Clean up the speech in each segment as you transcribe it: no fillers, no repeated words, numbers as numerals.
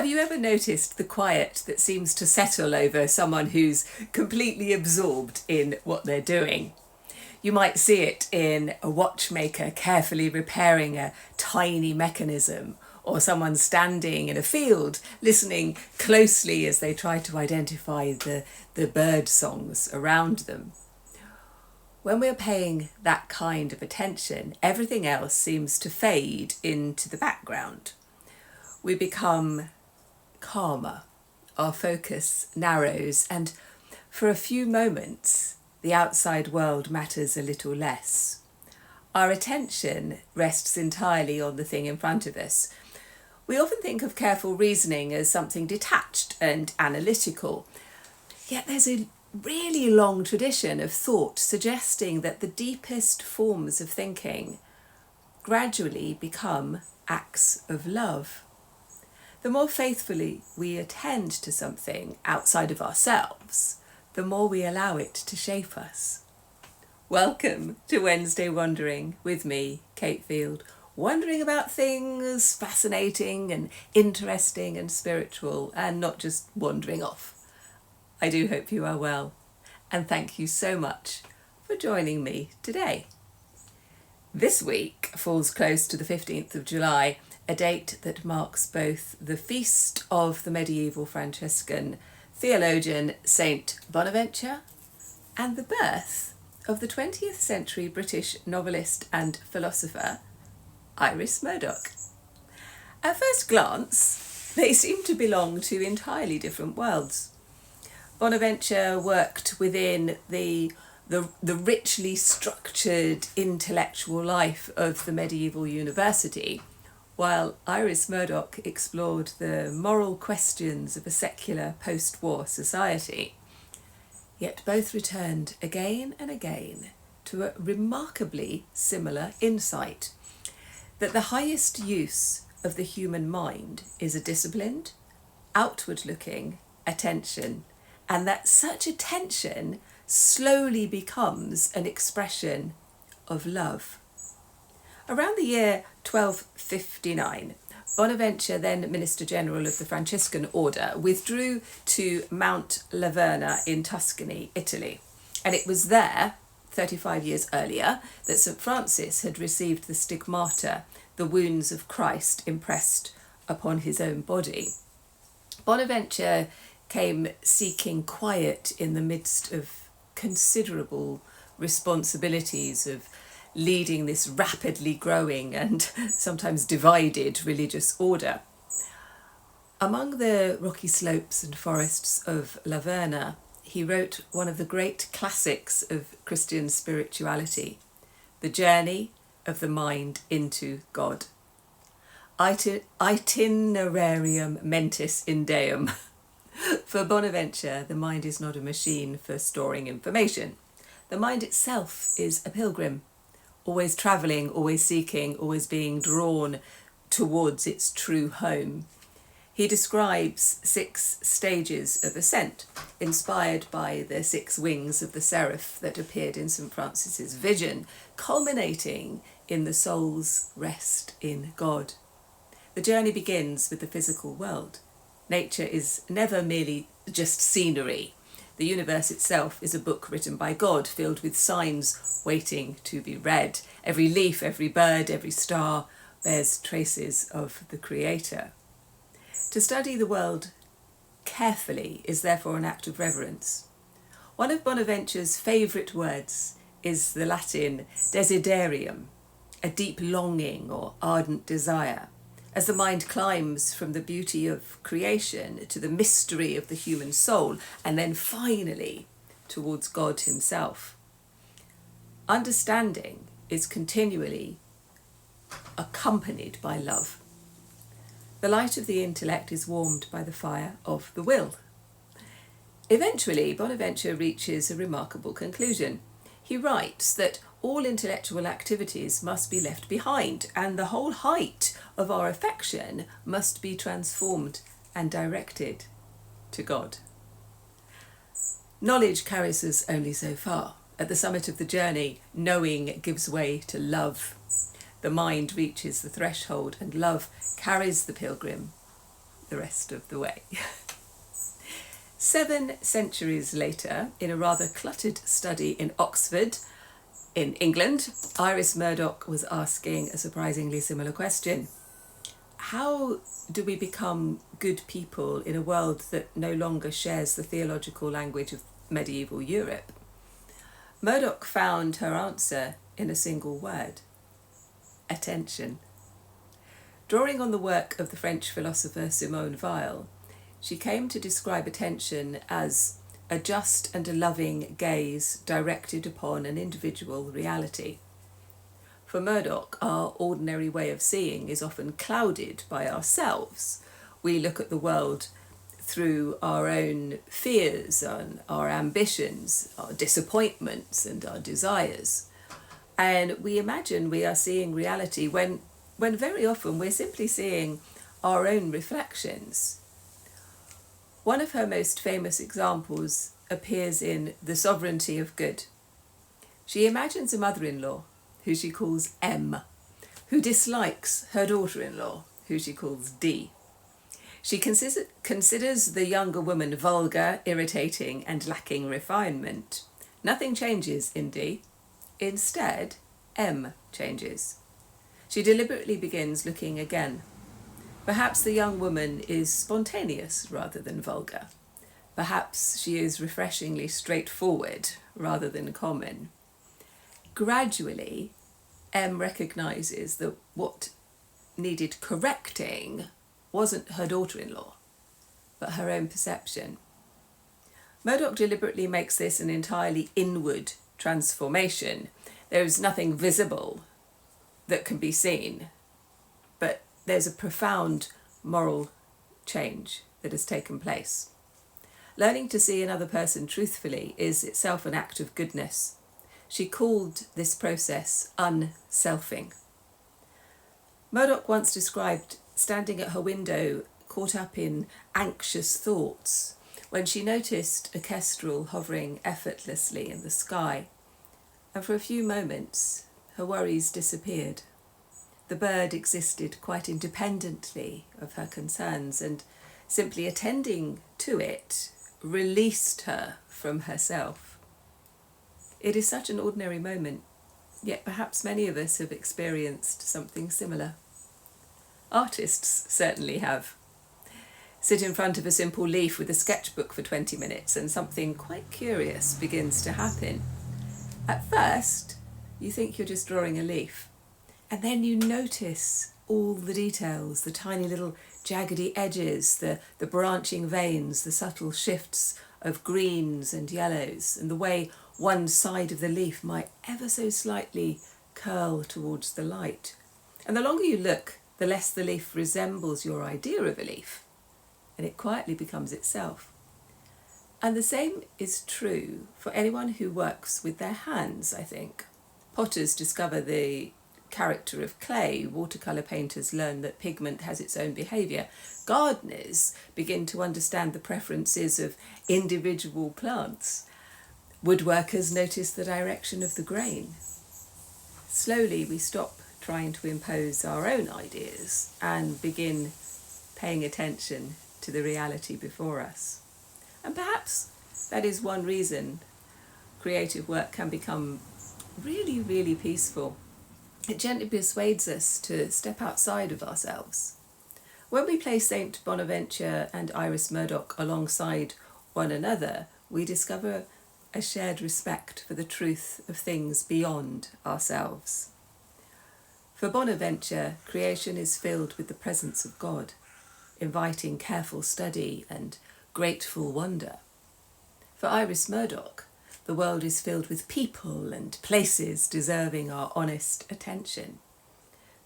Have you ever noticed the quiet that seems to settle over someone who's completely absorbed in what they're doing? You might see it in a watchmaker carefully repairing a tiny mechanism, or someone standing in a field listening closely as they try to identify the bird songs around them. When we're paying that kind of attention, everything else seems to fade into the background. We become calmer, our focus narrows, and for a few moments, the outside world matters a little less. Our attention rests entirely on the thing in front of us. We often think of careful reasoning as something detached and analytical, yet there's a really long tradition of thought suggesting that the deepest forms of thinking gradually become acts of love. The more faithfully we attend to something outside of ourselves, the more we allow it to shape us. Welcome to Wednesday Wandering with me, Cate Field, wondering about things fascinating and interesting and spiritual, and not just wandering off. I do hope you are well, and thank you so much for joining me today. This week falls close to the 15th of July, a date that marks both the feast of the medieval Franciscan theologian Saint Bonaventure and the birth of the 20th-century British novelist and philosopher Iris Murdoch. At first glance, they seem to belong to entirely different worlds. Bonaventure worked within the richly structured intellectual life of the medieval university, while Iris Murdoch explored the moral questions of a secular post-war society. Yet both returned again and again to a remarkably similar insight, that the highest use of the human mind is a disciplined, outward-looking attention, and that such attention slowly becomes an expression of love. Around the year 1259, Bonaventure, then Minister General of the Franciscan order, withdrew to Mount Laverna in Tuscany, Italy. And it was there, 35 years earlier, that St. Francis had received the stigmata, the wounds of Christ impressed upon his own body. Bonaventure came seeking quiet in the midst of considerable responsibilities of leading this rapidly growing and sometimes divided religious order. Among the rocky slopes and forests of Laverna, he wrote one of the great classics of Christian spirituality, The Journey of the Mind into God. Itinerarium mentis in Deum. For Bonaventure, the mind is not a machine for storing information. The mind itself is a pilgrim, always travelling, always seeking, always being drawn towards its true home. He describes 6 stages of ascent, inspired by the 6 wings of the seraph that appeared in St. Francis's vision, culminating in the soul's rest in God. The journey begins with the physical world. Nature is never merely just scenery. The universe itself is a book written by God, filled with signs waiting to be read. Every leaf, every bird, every star bears traces of the Creator. To study the world carefully is therefore an act of reverence. One of Bonaventure's favourite words is the Latin desiderium, a deep longing or ardent desire. As the mind climbs from the beauty of creation to the mystery of the human soul, and then finally towards God himself. Understanding is continually accompanied by love. The light of the intellect is warmed by the fire of the will. Eventually, Bonaventure reaches a remarkable conclusion. He writes that all intellectual activities must be left behind, and the whole height of our affection must be transformed and directed to God. Knowledge carries us only so far. At the summit of the journey, knowing gives way to love. The mind reaches the threshold, and love carries the pilgrim the rest of the way. 7 centuries later, in a rather cluttered study in Oxford, in England, Iris Murdoch was asking a surprisingly similar question. How do we become good people in a world that no longer shares the theological language of medieval Europe? Murdoch found her answer in a single word: attention. Drawing on the work of the French philosopher Simone Weil, she came to describe attention as a just and a loving gaze directed upon an individual reality. For Murdoch, our ordinary way of seeing is often clouded by ourselves. We look at the world through our own fears and our ambitions, our disappointments and our desires. And we imagine we are seeing reality when very often we're simply seeing our own reflections. One of her most famous examples appears in The Sovereignty of Good. She imagines a mother-in-law, who she calls M, who dislikes her daughter-in-law, who she calls D. She considers the younger woman vulgar, irritating, and lacking refinement. Nothing changes in D. Instead, M changes. She deliberately begins looking again. Perhaps the young woman is spontaneous rather than vulgar. Perhaps she is refreshingly straightforward rather than common. Gradually, M recognises that what needed correcting wasn't her daughter-in-law, but her own perception. Murdoch deliberately makes this an entirely inward transformation. There is nothing visible that can be seen, but there's a profound moral change that has taken place. Learning to see another person truthfully is itself an act of goodness. She called this process unselfing. Murdoch once described standing at her window, caught up in anxious thoughts, when she noticed a kestrel hovering effortlessly in the sky, and for a few moments her worries disappeared. The bird existed quite independently of her concerns, and simply attending to it released her from herself. It is such an ordinary moment, yet perhaps many of us have experienced something similar. Artists certainly have. Sit in front of a simple leaf with a sketchbook for 20 minutes and something quite curious begins to happen. At first, you think you're just drawing a leaf, and then you notice all the details, the tiny little jaggedy edges, the branching veins, the subtle shifts of greens and yellows, and the way one side of the leaf might ever so slightly curl towards the light. And the longer you look, the less the leaf resembles your idea of a leaf, and it quietly becomes itself. And the same is true for anyone who works with their hands, I think. Potters discover the character of clay, watercolour painters learn that pigment has its own behaviour, gardeners begin to understand the preferences of individual plants, woodworkers notice the direction of the grain. Slowly we stop trying to impose our own ideas and begin paying attention to the reality before us. And perhaps that is one reason creative work can become really, really peaceful. It gently persuades us to step outside of ourselves. When we place St. Bonaventure and Iris Murdoch alongside one another, we discover a shared respect for the truth of things beyond ourselves. For Bonaventure, creation is filled with the presence of God, inviting careful study and grateful wonder. For Iris Murdoch, the world is filled with people and places deserving our honest attention.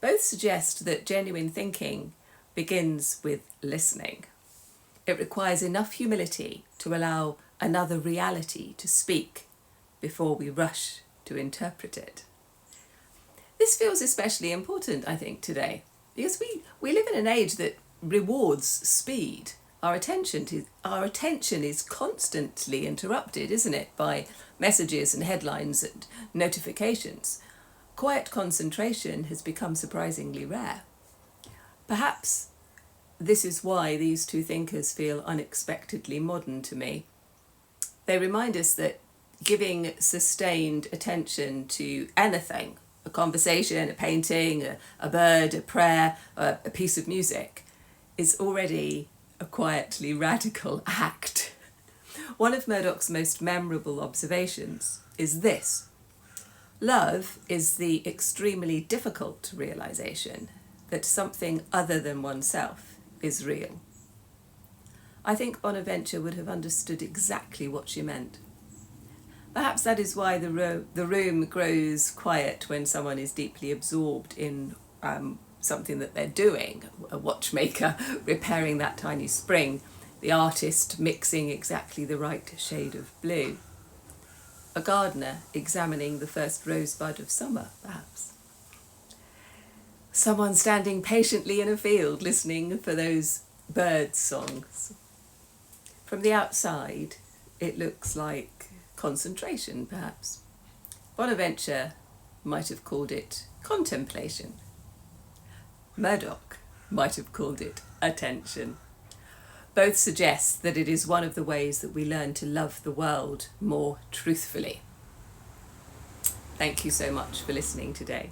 Both suggest that genuine thinking begins with listening. It requires enough humility to allow another reality to speak before we rush to interpret it. This feels especially important, I think, today, because we live in an age that rewards speed. Our attention is constantly interrupted, isn't it, by messages and headlines and notifications. Quiet concentration has become surprisingly rare. Perhaps this is why these two thinkers feel unexpectedly modern to me. They remind us that giving sustained attention to anything, a conversation, a painting, a bird, a prayer, a piece of music, is already a quietly radical act. One of Murdoch's most memorable observations is this: love is the extremely difficult realization that something other than oneself is real. I think Bonaventure would have understood exactly what she meant. Perhaps that is why the room grows quiet when someone is deeply absorbed in something that they're doing. A watchmaker repairing that tiny spring, the artist mixing exactly the right shade of blue, a gardener examining the first rosebud of summer, perhaps. Someone standing patiently in a field listening for those birds' songs. From the outside, it looks like concentration, perhaps. Bonaventure might have called it contemplation. Murdoch might have called it attention. Both suggest that it is one of the ways that we learn to love the world more truthfully. Thank you so much for listening today.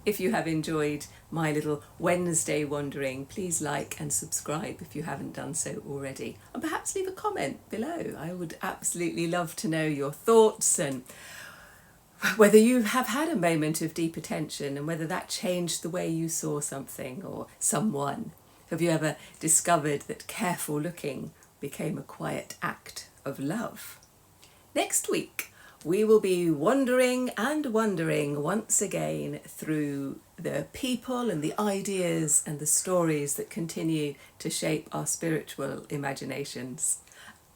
If you have enjoyed my little Wednesday wandering, please like and subscribe if you haven't done so already. And perhaps leave a comment below. I would absolutely love to know your thoughts and whether you have had a moment of deep attention and whether that changed the way you saw something or someone. Have you ever discovered that careful looking became a quiet act of love? Next week, we will be wandering and wondering once again through the people and the ideas and the stories that continue to shape our spiritual imaginations.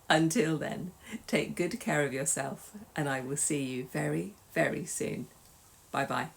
Until then, take good care of yourself, and I will see you very, very soon. Bye-bye.